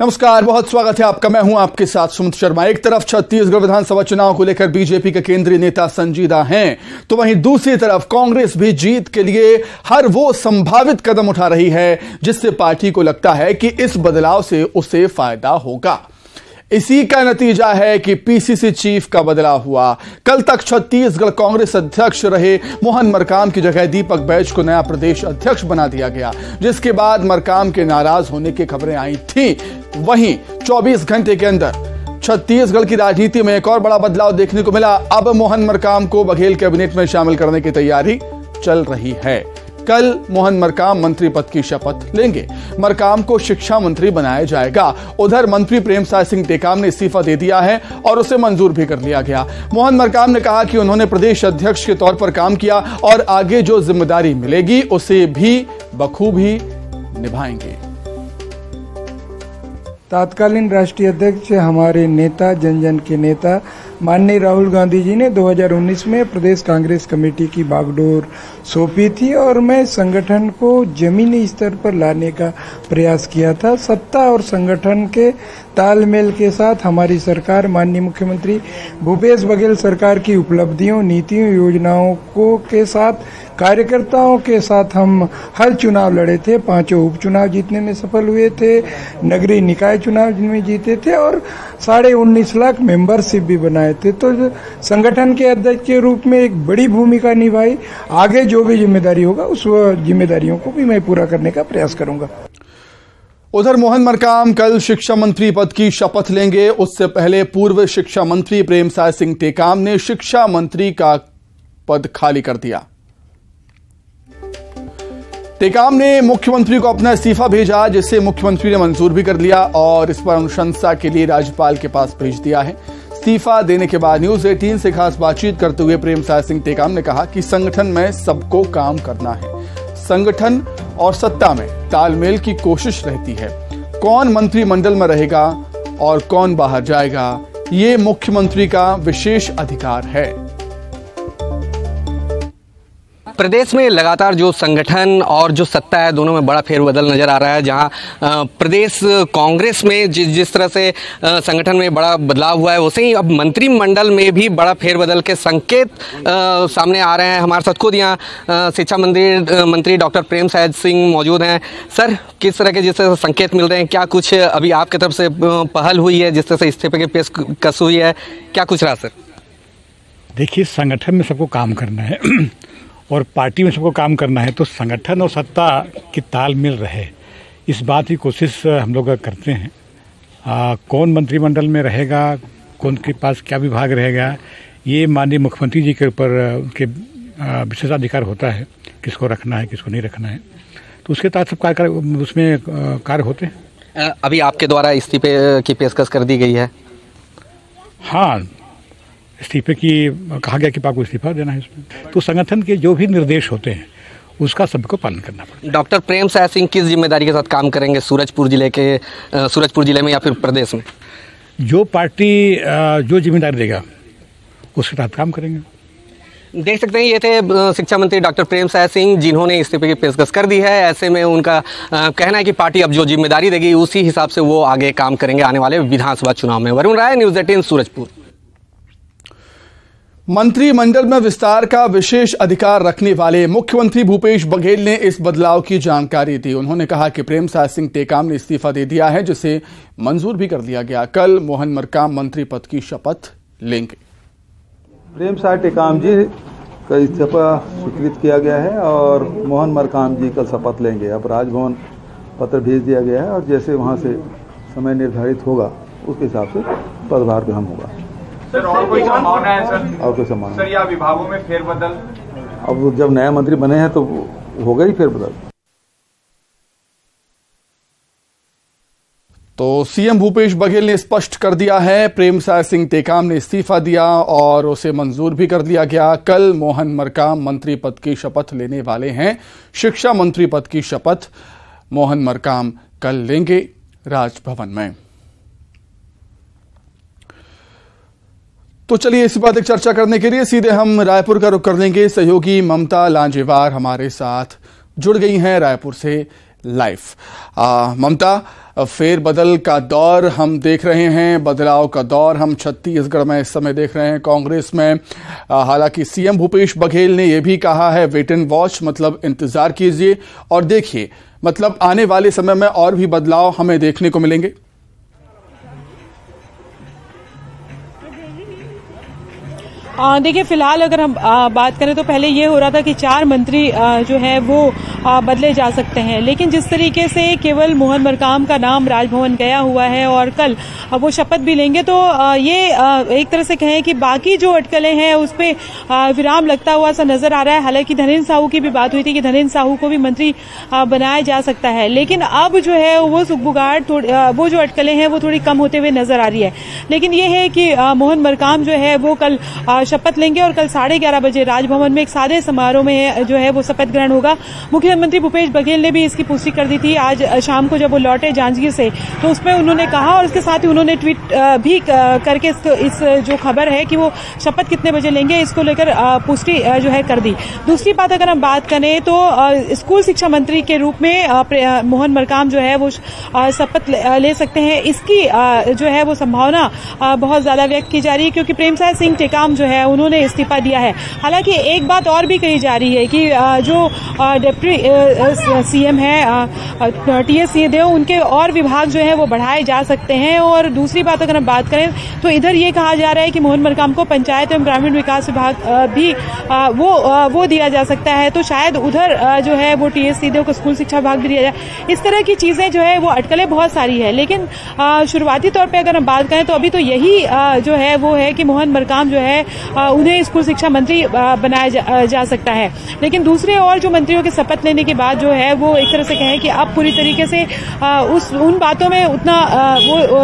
नमस्कार, बहुत स्वागत है आपका। मैं हूं आपके साथ सुमित शर्मा। एक तरफ छत्तीसगढ़ विधानसभा चुनाव को लेकर बीजेपी के केंद्रीय नेता संजीदा हैं, तो वहीं दूसरी तरफ कांग्रेस भी जीत के लिए हर वो संभावित कदम उठा रही है जिससे पार्टी को लगता है कि इस बदलाव से उसे फायदा होगा। इसी का नतीजा है कि पीसीसी चीफ का बदलाव हुआ। कल तक छत्तीसगढ़ कांग्रेस अध्यक्ष रहे मोहन मरकाम की जगह दीपक बैज को नया प्रदेश अध्यक्ष बना दिया गया, जिसके बाद मरकाम के नाराज होने की खबरें आई थीं। वहीं 24 घंटे के अंदर छत्तीसगढ़ की राजनीति में एक और बड़ा बदलाव देखने को मिला। अब मोहन मरकाम को बघेल कैबिनेट में शामिल करने की तैयारी चल रही है। कल मोहन मरकाम मंत्री पद की शपथ लेंगे। मरकाम को शिक्षा मंत्री बनाया जाएगा। उधर मंत्री प्रेमसाय सिंह टेकाम ने इस्तीफा दे दिया है और उसे मंजूर भी कर लिया गया। मोहन मरकाम ने कहा कि उन्होंने प्रदेश अध्यक्ष के तौर पर काम किया और आगे जो जिम्मेदारी मिलेगी उसे भी बखूबी निभाएंगे। तत्कालीन राष्ट्रीय अध्यक्ष हमारे नेता जन जन के नेता माननीय राहुल गांधी जी ने 2019 में प्रदेश कांग्रेस कमेटी की बागडोर सौंपी थी और मैं संगठन को जमीनी स्तर पर लाने का प्रयास किया था। सत्ता और संगठन के तालमेल के साथ हमारी सरकार माननीय मुख्यमंत्री भूपेश बघेल सरकार की उपलब्धियों, नीतियों, योजनाओं को के साथ कार्यकर्ताओं के साथ हम हर चुनाव लड़े थे। 5 उपचुनाव जीतने में सफल हुए थे, नगरीय निकाय चुनाव जिनमें जीते थे और 19.5 लाख मेंबरशिप भी बनाए थे। तो संगठन के अध्यक्ष के रूप में एक बड़ी भूमिका निभाई। आगे जो भी जिम्मेदारी होगा उस जिम्मेदारियों को भी मैं पूरा करने का प्रयास करूंगा। उधर मोहन मरकाम कल शिक्षा मंत्री पद की शपथ लेंगे। उससे पहले पूर्व शिक्षा मंत्री प्रेमसाय सिंह टेकाम ने शिक्षा मंत्री का पद खाली कर दिया। टेकाम ने मुख्यमंत्री को अपना इस्तीफा भेजा, जिसे मुख्यमंत्री ने मंजूर भी कर लिया और इस पर अनुशंसा के लिए राज्यपाल के पास भेज दिया है। इस्तीफा देने के बाद न्यूज 18 से खास बातचीत करते हुए प्रेमसाय सिंह टेकाम ने कहा कि संगठन में सबको काम करना है। संगठन और सत्ता में तालमेल की कोशिश रहती है। कौन मंत्रिमंडल में रहेगा और कौन बाहर जाएगा, ये मुख्यमंत्री का विशेष अधिकार है। प्रदेश में लगातार जो संगठन और जो सत्ता है दोनों में बड़ा फेरबदल नजर आ रहा है। जहां प्रदेश कांग्रेस में जिस तरह से संगठन में बड़ा बदलाव हुआ है, वैसे ही अब मंत्रिमंडल में भी बड़ा फेरबदल के संकेत सामने आ रहे हैं। हमारे साथ खुद यहाँ शिक्षा मंत्री डॉक्टर प्रेमसाय सिंह मौजूद हैं। सर, किस तरह के जिस तरह से संकेत मिल रहे हैं, क्या कुछ अभी आपकी तरफ से पहल हुई है, जिस तरह से इस्तीफे की पेशकश हुई है, क्या कुछ रहा सर? देखिए, संगठन में सबको काम करना है और पार्टी में सबको काम करना है, तो संगठन और सत्ता की तालमेल रहे, इस बात की कोशिश हम लोग करते हैं। कौन मंत्रिमंडल में रहेगा, कौन के पास क्या विभाग रहेगा, ये माननीय मुख्यमंत्री जी के ऊपर उनके विशेषाधिकार होता है, किसको रखना है किसको नहीं रखना है, तो उसके तहत सब कार्य उसमें कार्य होते हैं। अभी आपके द्वारा इस्तीफे की पेशकश कर दी गई है? हाँ, इस्तीफे की कहा गया कि आपको इस्तीफा देना है। इसमें तो संगठन के जो भी निर्देश होते हैं उसका सबको पालन करना पड़ता है। डॉक्टर प्रेमसाय सिंह किस जिम्मेदारी के साथ काम करेंगे सूरजपुर जिले में या फिर प्रदेश में? जो पार्टी जो जिम्मेदारी देगा उसके तहत काम करेंगे। देख सकते हैं, ये थे शिक्षा मंत्री डॉक्टर प्रेमसाय सिंह, जिन्होंने इस्तीफे की पेशकश कर दी है। ऐसे में उनका कहना है कि पार्टी अब जो जिम्मेदारी देगी उसी हिसाब से वो आगे काम करेंगे आने वाले विधानसभा चुनाव में। वरुण राय, न्यूज 18 सूरजपुर। मंत्रिमंडल में विस्तार का विशेष अधिकार रखने वाले मुख्यमंत्री भूपेश बघेल ने इस बदलाव की जानकारी दी। उन्होंने कहा कि प्रेमसाय सिंह टेकाम ने इस्तीफा दे दिया है, जिसे मंजूर भी कर लिया गया। कल मोहन मरकाम मंत्री पद की शपथ लेंगे। प्रेमसाय टेकाम जी का इस्तीफा स्वीकृत किया गया है और मोहन मरकाम जी कल शपथ लेंगे। अब राजभवन पत्र भेज दिया गया है और जैसे वहां से समय निर्धारित होगा उसके हिसाब से पदभार ग्रहण होगा। सर, और कोई संभावना है सर? और कोई संभावना सर, या विभागों में फेरबदल? अब जब नए मंत्री बने हैं तो होगा ही फेरबदल। तो सीएम भूपेश बघेल ने स्पष्ट कर दिया है, प्रेमसाय सिंह टेकाम ने इस्तीफा दिया और उसे मंजूर भी कर दिया गया। कल मोहन मरकाम मंत्री पद की शपथ लेने वाले हैं। शिक्षा मंत्री पद की शपथ मोहन मरकाम कल लेंगे राजभवन में। तो चलिए इसी बात एक चर्चा करने के लिए सीधे हम रायपुर का रुख कर लेंगे। सहयोगी ममता लांजेवार हमारे साथ जुड़ गई हैं रायपुर से लाइव। ममता, फेरबदल का दौर हम देख रहे हैं, बदलाव का दौर हम छत्तीसगढ़ में इस समय देख रहे हैं। कांग्रेस में हालांकि सीएम भूपेश बघेल ने यह भी कहा है वेट एंड वॉच, मतलब इंतजार कीजिए और देखिए, मतलब आने वाले समय में और भी बदलाव हमें देखने को मिलेंगे। देखिए, फिलहाल अगर हम बात करें तो पहले ये हो रहा था कि 4 मंत्री जो है वो बदले जा सकते हैं, लेकिन जिस तरीके से केवल मोहन मरकाम का नाम राजभवन गया हुआ है और कल वो शपथ भी लेंगे, तो ये एक तरह से कहें कि बाकी जो अटकलें हैं उस पर विराम लगता हुआ सा नजर आ रहा है। हालांकि धनेन्द्र साहू की भी बात हुई थी कि धनेन्द्र साहू को भी मंत्री बनाया जा सकता है, लेकिन अब जो है वो सुगबुगाहट, वो जो अटकलें हैं वो थोड़ी कम होते हुए नजर आ रही है। लेकिन ये है कि मोहन मरकाम जो है वो कल शपथ लेंगे और कल 11:30 बजे राजभवन में एक सादे समारोह में जो है वो शपथ ग्रहण होगा। मुख्यमंत्री भूपेश बघेल ने भी इसकी पुष्टि कर दी थी आज शाम को जब वो लौटे जांजगीर से, तो उसमें उन्होंने कहा और इसके साथ ही उन्होंने ट्वीट भी करके इस जो खबर है कि वो शपथ कितने बजे लेंगे इसको लेकर पुष्टि जो है कर दी। दूसरी बात अगर हम बात करें तो स्कूल शिक्षा मंत्री के रूप में मोहन मरकाम जो है वो शपथ ले सकते हैं, इसकी जो है वो संभावना बहुत ज्यादा व्यक्त की जा रही है, क्योंकि प्रेमसाय सिंह टेकाम जो है उन्होंने इस्तीफा दिया है। हालांकि एक बात और भी कही जा रही है कि जो डिप्टी सीएम है टीएस सिंहदेव, उनके और विभाग जो है वो बढ़ाए जा सकते हैं। और दूसरी बात अगर हम बात करें तो इधर ये कहा जा रहा है कि मोहन मरकाम को पंचायत एवं ग्रामीण विकास विभाग भी वो दिया जा सकता है, तो शायद उधर जो है वो टीएस सिंहदेव को स्कूल शिक्षा विभाग भी दिया जाए। इस तरह की चीजें जो है वो अटकलें बहुत सारी है, लेकिन शुरुआती तौर पर अगर हम बात करें तो अभी तो यही जो है वो है कि मोहन मरकाम जो है उन्हें स्कूल शिक्षा मंत्री बनाया जा सकता है। लेकिन दूसरे और जो मंत्रियों के शपथ लेने के बाद जो है वो एक तरह से कहें कि अब पूरी तरीके से उन बातों में उतना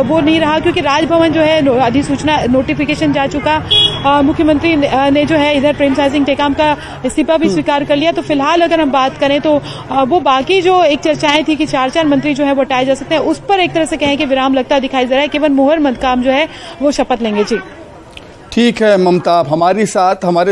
वो नहीं रहा, क्योंकि राजभवन जो है अधिसूचना नोटिफिकेशन जा चुका। मुख्यमंत्री ने जो है इधर प्रेमसाय सिंह टेकाम का इस्तीफा भी स्वीकार कर लिया। तो फिलहाल अगर हम बात करें तो वो बाकी जो एक चर्चाएं थी कि 4 मंत्री जो है वो हटाए जा सकते हैं, उस पर एक तरह से कहें कि विराम लगता दिखाई दे रहा है। केवल मोहन मरकाम जो है वो शपथ लेंगे। जी ठीक है ममता, आप हमारे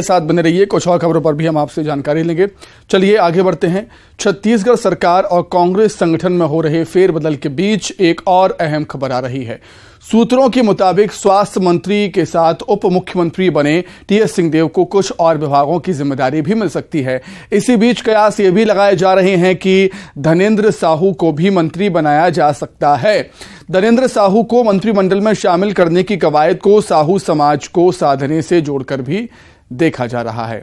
साथ बने रहिए, कुछ और खबरों पर भी हम आपसे जानकारी लेंगे। चलिए आगे बढ़ते हैं। छत्तीसगढ़ सरकार और कांग्रेस संगठन में हो रहे फेरबदल के बीच एक और अहम खबर आ रही है। सूत्रों के मुताबिक स्वास्थ्य मंत्री के साथ उप मुख्यमंत्री बने टीएस सिंहदेव को कुछ और विभागों की जिम्मेदारी भी मिल सकती है। इसी बीच कयास ये भी लगाए जा रहे हैं कि धनेन्द्र साहू को भी मंत्री बनाया जा सकता है। धनेन्द्र साहू को मंत्रिमंडल में शामिल करने की कवायद को साहू समाज को साधने से जोड़कर भी देखा जा रहा है।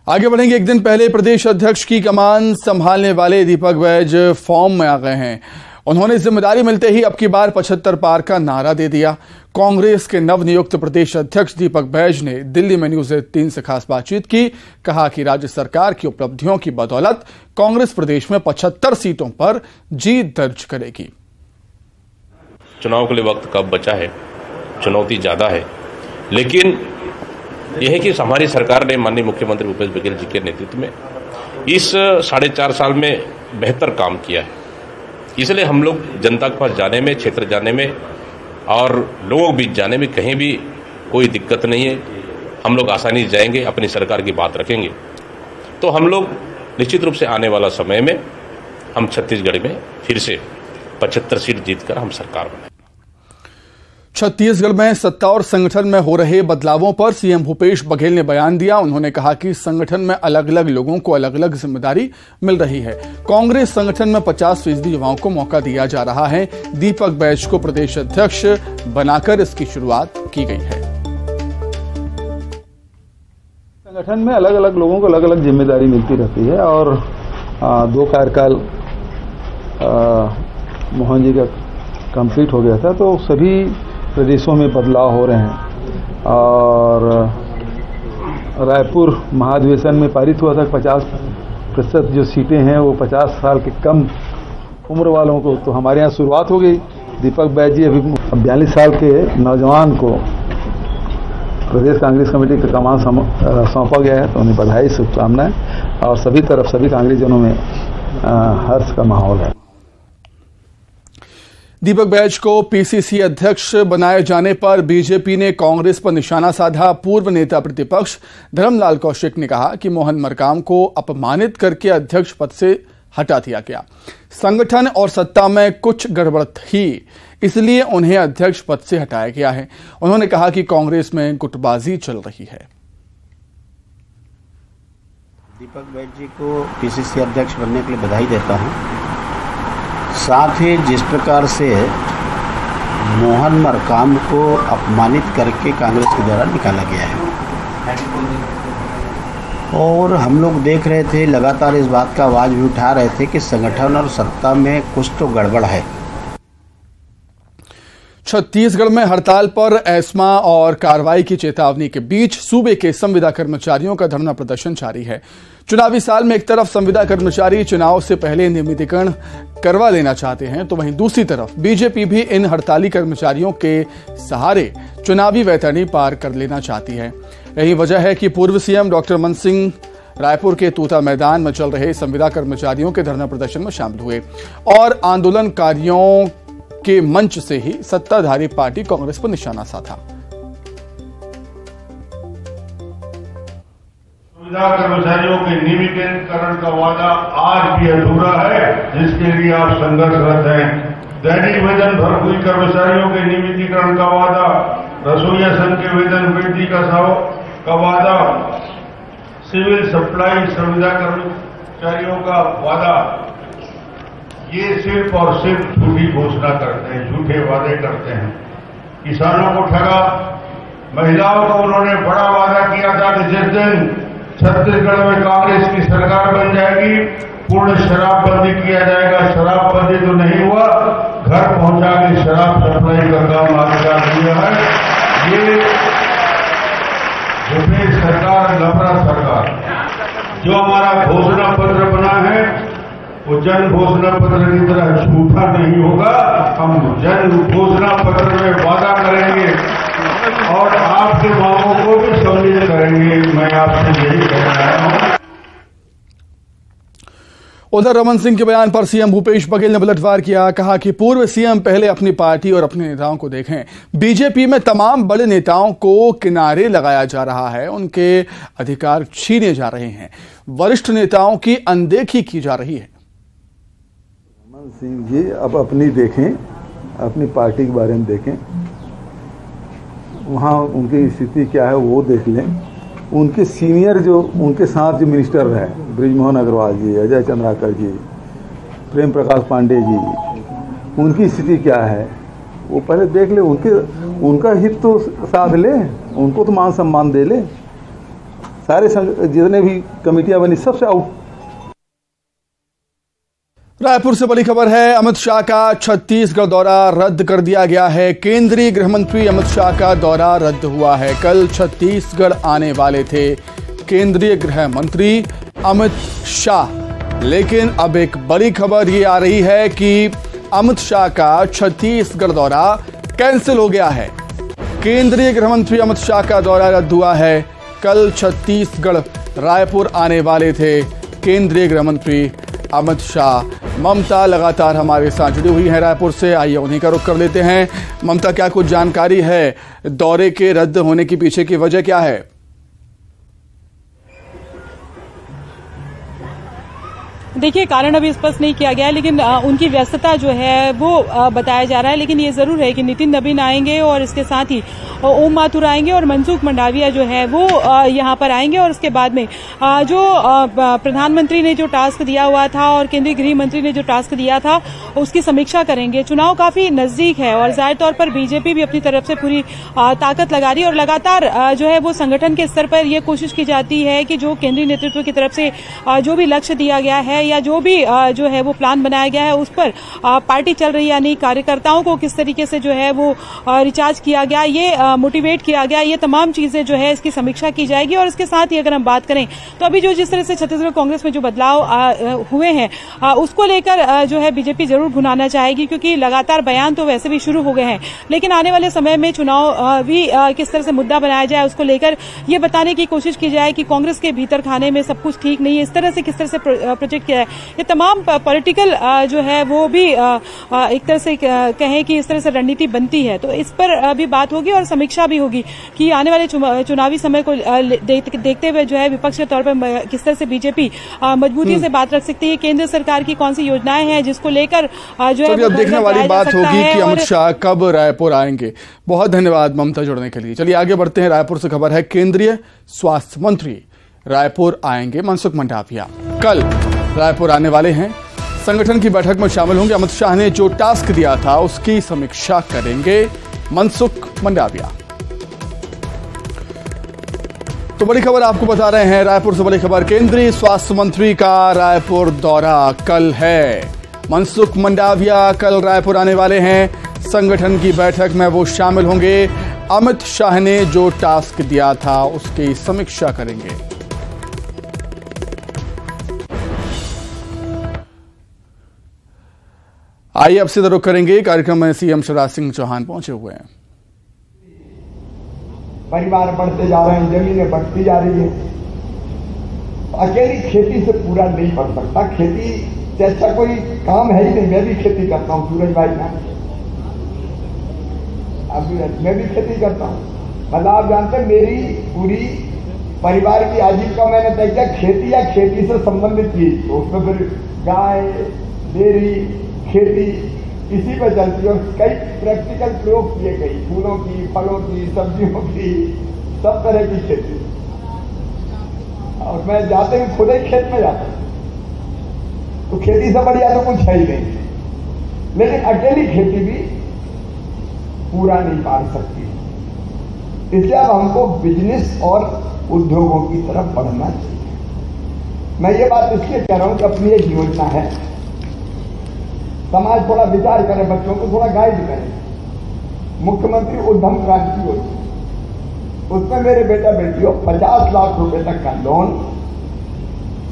आगे बढ़ेंगे। एक दिन पहले प्रदेश अध्यक्ष की कमान संभालने वाले दीपक बैज फॉर्म में आ गए हैं। उन्होंने जिम्मेदारी मिलते ही अब की बार 75 पार का नारा दे दिया। कांग्रेस के नवनियुक्त प्रदेश अध्यक्ष दीपक बैज ने दिल्ली में न्यूज 18 से खास बातचीत की। कहा कि राज्य सरकार की उपलब्धियों की बदौलत कांग्रेस प्रदेश में 75 सीटों पर जीत दर्ज करेगी। चुनाव के लिए वक्त कब बचा है, चुनौती ज्यादा है, लेकिन यह है कि हमारी सरकार ने माननीय मुख्यमंत्री भूपेश बघेल जी के नेतृत्व में इस 4.5 साल में बेहतर काम किया है। इसलिए हम लोग जनता के पास जाने में, क्षेत्र जाने में और लोगों के बीच जाने में कहीं भी कोई दिक्कत नहीं है। हम लोग आसानी से जाएंगे, अपनी सरकार की बात रखेंगे। तो हम लोग निश्चित रूप से आने वाला समय में हम छत्तीसगढ़ में फिर से 75 सीट जीतकर हम सरकार बनाएंगे। छत्तीसगढ़ में सत्ता और संगठन में हो रहे बदलावों पर सीएम भूपेश बघेल ने बयान दिया। उन्होंने कहा कि संगठन में अलग अलग लोगों को अलग अलग जिम्मेदारी मिल रही है। कांग्रेस संगठन में 50% युवाओं को मौका दिया जा रहा है। दीपक बैज को प्रदेश अध्यक्ष बनाकर इसकी शुरुआत की गई है। संगठन में अलग अलग लोगों को अलग अलग जिम्मेदारी मिलती रहती है और 2 कार्यकाल मोहन जी का कंप्लीट हो गया था, तो सभी प्रदेशों में बदलाव हो रहे हैं। और रायपुर महाधिवेशन में पारित हुआ था 50% जो सीटें हैं वो 50 साल के कम उम्र वालों को, तो हमारे यहाँ शुरुआत हो गई। दीपक बैज जी अभी 42 साल के नौजवान को प्रदेश कांग्रेस कमेटी का कमान सौंपा गया है, तो उन्हें बधाई, शुभकामनाएं और सभी तरफ सभी कांग्रेसजनों में हर्ष का माहौल है। दीपक बैज को पीसीसी अध्यक्ष बनाए जाने पर बीजेपी ने कांग्रेस पर निशाना साधा। पूर्व नेता प्रतिपक्ष धर्मलाल कौशिक ने कहा कि मोहन मरकाम को अपमानित करके अध्यक्ष पद से हटा दिया गया। संगठन और सत्ता में कुछ गड़बड़ थी, इसलिए उन्हें अध्यक्ष पद से हटाया गया है। उन्होंने कहा कि कांग्रेस में गुटबाजी चल रही है। दीपक बैज जी को पीसीसी अध्यक्ष बनने के लिए बधाई देता हूं। साथ ही जिस प्रकार से मोहन मरकाम को अपमानित करके कांग्रेस के द्वारा निकाला गया है, और हम लोग देख रहे थे, लगातार इस बात का आवाज भी उठा रहे थे कि संगठन और सत्ता में कुछ तो गड़बड़ है। छत्तीसगढ़ में हड़ताल पर एस्मा और कार्रवाई की चेतावनी के बीच सूबे के संविदा कर्मचारियों का धरना प्रदर्शन जारी है। चुनावी साल में एक तरफ संविदा कर्मचारी चुनाव से पहले नियमितीकरण करवा लेना चाहते हैं, तो वहीं दूसरी तरफ बीजेपी भी इन हड़ताली कर्मचारियों के सहारे चुनावी वैतरणी पार कर लेना चाहती है। यही वजह है कि पूर्व सीएम डॉक्टर मन सिंह रायपुर के तूता मैदान में चल रहे संविदा कर्मचारियों के धरना प्रदर्शन में शामिल हुए और आंदोलनकारियों के मंच से ही सत्ताधारी पार्टी कांग्रेस पर निशाना साधा। संविदा कर्मचारियों के नियमितीकरण का वादा आज भी अधूरा है, जिसके लिए आप संघर्षरत हैं। दैनिक वेतन भरपूरी कर्मचारियों के नियमितीकरण का वादा, रसोईया संघ के वेतन वृद्धि का वादा, सिविल सप्लाई संविदा कर्मचारियों का वादा, ये सिर्फ और सिर्फ झूठी घोषणा करते हैं, झूठे वादे करते हैं। किसानों को ठगा, महिलाओं को उन्होंने बड़ा वादा किया था कि जिस दिन छत्तीसगढ़ में कांग्रेस की सरकार बन जाएगी पूर्ण शराबबंदी किया जाएगा। शराबबंदी तो नहीं हुआ, घर पहुंचा के शराब सप्लाई का काम आगे का दिया है। ये झूठी सरकार, लफड़ा सरकार। जो हमारा घोषणा पत्र बना है वो जन घोषणा पत्र की तरह झूठा नहीं होगा। हम जन घोषणा पत्र में वादा करेंगे और आपके मांगों को भी सम्मिलित करेंगे। मैं आपसे यही कह रहा हूं। उधर रमन सिंह के बयान पर सीएम भूपेश बघेल ने पलटवार किया। कहा कि पूर्व सीएम पहले अपनी पार्टी और अपने नेताओं को देखें। बीजेपी में तमाम बड़े नेताओं को किनारे लगाया जा रहा है, उनके अधिकार छीने जा रहे हैं, वरिष्ठ नेताओं की अनदेखी की जा रही है। रमन सिंह जी अब अपनी देखें, अपनी पार्टी के बारे में देखें, वहाँ उनकी स्थिति क्या है वो देख लें। उनके सीनियर जो उनके साथ जो मिनिस्टर रहे, बृजमोहन अग्रवाल जी, अजय चंद्राकर जी, प्रेम प्रकाश पांडे जी, उनकी स्थिति क्या है वो पहले देख ले। उनका हित तो साथ ले, उनको तो मान सम्मान दे ले। सारे जितने भी कमेटियां बनी सबसे आउट। रायपुर से बड़ी खबर है, अमित शाह का छत्तीसगढ़ दौरा रद्द कर दिया गया है। केंद्रीय गृह मंत्री अमित शाह का दौरा रद्द हुआ है। कल छत्तीसगढ़ आने वाले थे केंद्रीय गृह मंत्री अमित शाह, लेकिन अब एक बड़ी खबर ये आ रही है कि अमित शाह का छत्तीसगढ़ दौरा कैंसिल हो गया है। केंद्रीय गृह मंत्री अमित शाह का दौरा रद्द हुआ है। कल छत्तीसगढ़ रायपुर आने वाले थे केंद्रीय गृह मंत्री अमित शाह। ममता लगातार हमारे साथ जुड़ी हुई है रायपुर से, आइए उन्हीं का रुख कर लेते हैं। ममता, क्या कुछ जानकारी है, दौरे के रद्द होने के पीछे की वजह क्या है? देखिए, कारण अभी स्पष्ट नहीं किया गया है, लेकिन उनकी व्यस्तता जो है वो बताया जा रहा है। लेकिन ये जरूर है कि नितिन नवीन आएंगे और इसके साथ ही ओम माथुर आएंगे और मनसुख मंडाविया जो है वो यहाँ पर आएंगे। और उसके बाद में जो प्रधानमंत्री ने जो टास्क दिया हुआ था और केंद्रीय गृह मंत्री ने जो टास्क दिया था उसकी समीक्षा करेंगे। चुनाव काफी नजदीक है और जाहिर तौर पर बीजेपी भी अपनी तरफ से पूरी ताकत लगा रही है और लगातार जो है वो संगठन के स्तर पर यह कोशिश की जाती है कि जो केंद्रीय नेतृत्व की तरफ से जो भी लक्ष्य दिया गया है या जो भी जो है वो प्लान बनाया गया है उस पर पार्टी चल रही है या नहीं, कार्यकर्ताओं को किस तरीके से जो है वो रिचार्ज किया गया, ये मोटिवेट किया गया, ये तमाम चीजें जो है इसकी समीक्षा की जाएगी। और इसके साथ ही अगर हम बात करें तो अभी जो जिस तरह से छत्तीसगढ़ कांग्रेस में जो बदलाव हुए हैं उसको लेकर जो है बीजेपी जरूर भुनाना चाहेगी, क्योंकि लगातार बयान तो वैसे भी शुरू हो गए हैं, लेकिन आने वाले समय में चुनाव भी किस तरह से मुद्दा बनाया जाए उसको लेकर ये बताने की कोशिश की जाए कि कांग्रेस के भीतर खाने में सब कुछ ठीक नहीं है, इस तरह से किस तरह से प्रोजेक्ट गया है। ये तमाम पॉलिटिकल जो है वो भी एक तरह से कहें कि इस तरह से रणनीति बनती है, तो इस पर भी बात होगी और समीक्षा भी होगी कि आने वाले चुनावी समय को देखते हुए जो है विपक्ष के तौर पर किस तरह से बीजेपी मजबूती से बात रख सकती है, केंद्र सरकार की कौन सी योजनाएं हैं जिसको लेकर जो है अब देखने वाली बात होगी कि अमित शाह कब रायपुर आएंगे। बहुत धन्यवाद ममता जुड़ने के लिए। चलिए आगे बढ़ते हैं। रायपुर से खबर है, केंद्रीय स्वास्थ्य मंत्री रायपुर आएंगे। मनसुख मंडाविया कल रायपुर आने वाले हैं, संगठन की बैठक में शामिल होंगे। अमित शाह ने जो टास्क दिया था उसकी समीक्षा करेंगे मनसुख मंडाविया। तो बड़ी खबर आपको बता रहे हैं, रायपुर से बड़ी खबर, केंद्रीय स्वास्थ्य मंत्री का रायपुर दौरा कल है। मनसुख मंडाविया कल रायपुर आने वाले हैं, संगठन की बैठक में वो शामिल होंगे। अमित शाह ने जो टास्क दिया था उसकी समीक्षा करेंगे। आइए अब सीधा रुख करेंगे, कार्यक्रम में सीएम शिवराज सिंह चौहान पहुंचे हुए हैं। परिवार बढ़ते जा रहे हैं, जमीनें बढ़ती जा रही है, अकेली खेती से पूरा नहीं बढ़ सकता। खेती से अच्छा कोई काम है ही नहीं। मैं भी खेती करता हूँ, सूरज भाई ना, अभी मैं भी खेती करता हूँ। मतलब आप जानते हैं मेरी पूरी परिवार की आजीविका मैंने तय किया खेती या खेती से संबंधित चीज, तो उसमें फिर गाय, डेयरी, खेती इसी पर चलती है। और कई प्रैक्टिकल प्रयोग किए गए, फूलों की, फलों की, सब्जियों की, सब तरह की खेती। और मैं जाते ही खुद ही खेत में जाता हूं, तो खेती से बढ़िया तो कुछ है ही नहीं। लेकिन अकेली खेती भी पूरा नहीं पाल सकती, इसलिए अब हमको बिजनेस और उद्योगों की तरफ बढ़ना चाहिए। मैं ये बात इसलिए कह रहा हूं कि अपनी एक योजना है, समाज थोड़ा विचार करे, बच्चों को थोड़ा गाइड करे। मुख्यमंत्री उद्यम क्रांति योजना, उसमें मेरे बेटा बेटियों 50 लाख रुपए तक का लोन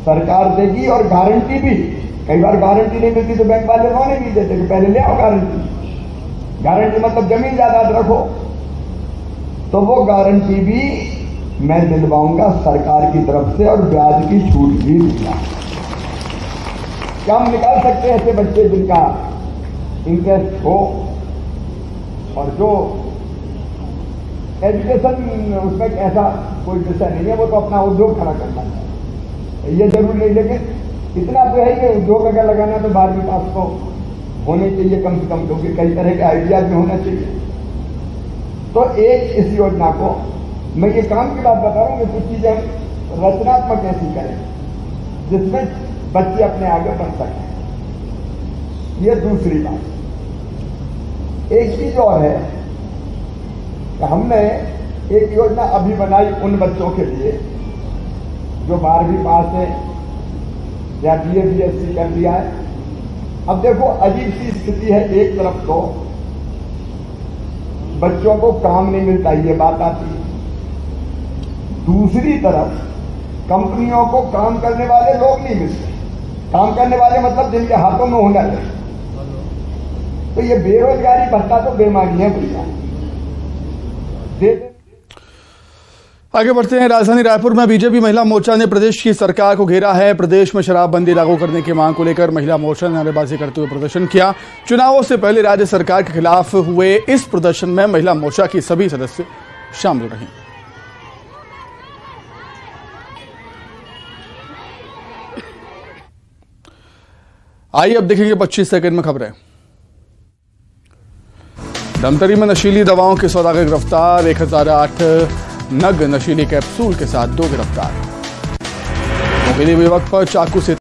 सरकार देगी और गारंटी भी। कई बार गारंटी नहीं मिलती तो बैंक वाले लोन नहीं देते कि पहले ले आओ गारंटी। गारंटी मतलब जमीन जायदाद रखो, तो वो गारंटी भी मैं दिलवाऊंगा सरकार की तरफ से और ब्याज की छूट भी दूंगा। क्या हम निकाल सकते हैं ऐसे बच्चे जिनका इंटरेस्ट हो और जो एजुकेशन उसमें ऐसा कोई विषय नहीं है, वो तो अपना उद्योग खड़ा करना चाहिए, ये जरूरी नहीं। लेकिन इतना तो है कि उद्योग अगर लगाना तो 12वीं पास तो होने चाहिए कम से कम, क्योंकि कई तरह के आइडियाज भी होना चाहिए। तो एक इस योजना को मैं ये काम की बात बता रहा हूँ कि कुछ चीजें हम रचनात्मक ऐसी करें जिसमें बच्चे अपने आगे बढ़ सकें। ये दूसरी बात। एक चीज और है कि हमने एक योजना अभी बनाई उन बच्चों के लिए जो 12वीं पास है या BA BSc कर लिया है। अब देखो अजीब सी स्थिति है, एक तरफ तो बच्चों को काम नहीं मिलता, ये बात आती है, दूसरी तरफ कंपनियों को काम करने वाले लोग नहीं मिलते। काम करने वाले मतलब जिनके हाथों में हुनर है। तो ये बेरोजगारी भत्ता तो बेमानी है भैया। आगे बढ़ते हैं। राजधानी रायपुर में बीजेपी महिला मोर्चा ने प्रदेश की सरकार को घेरा है। प्रदेश में शराबबंदी लागू करने की मांग को लेकर महिला मोर्चा ने नारेबाजी करते हुए प्रदर्शन किया। चुनावों से पहले राज्य सरकार के खिलाफ हुए इस प्रदर्शन में महिला मोर्चा की सभी सदस्य शामिल रहीं। आइए अब देखेंगे 25 सेकंड में खबरें। धमतरी में नशीली दवाओं के सौदागर गिरफ्तार, 1008 नग नशीली कैप्सूल के साथ 2 गिरफ्तार। युवक पर चाकू से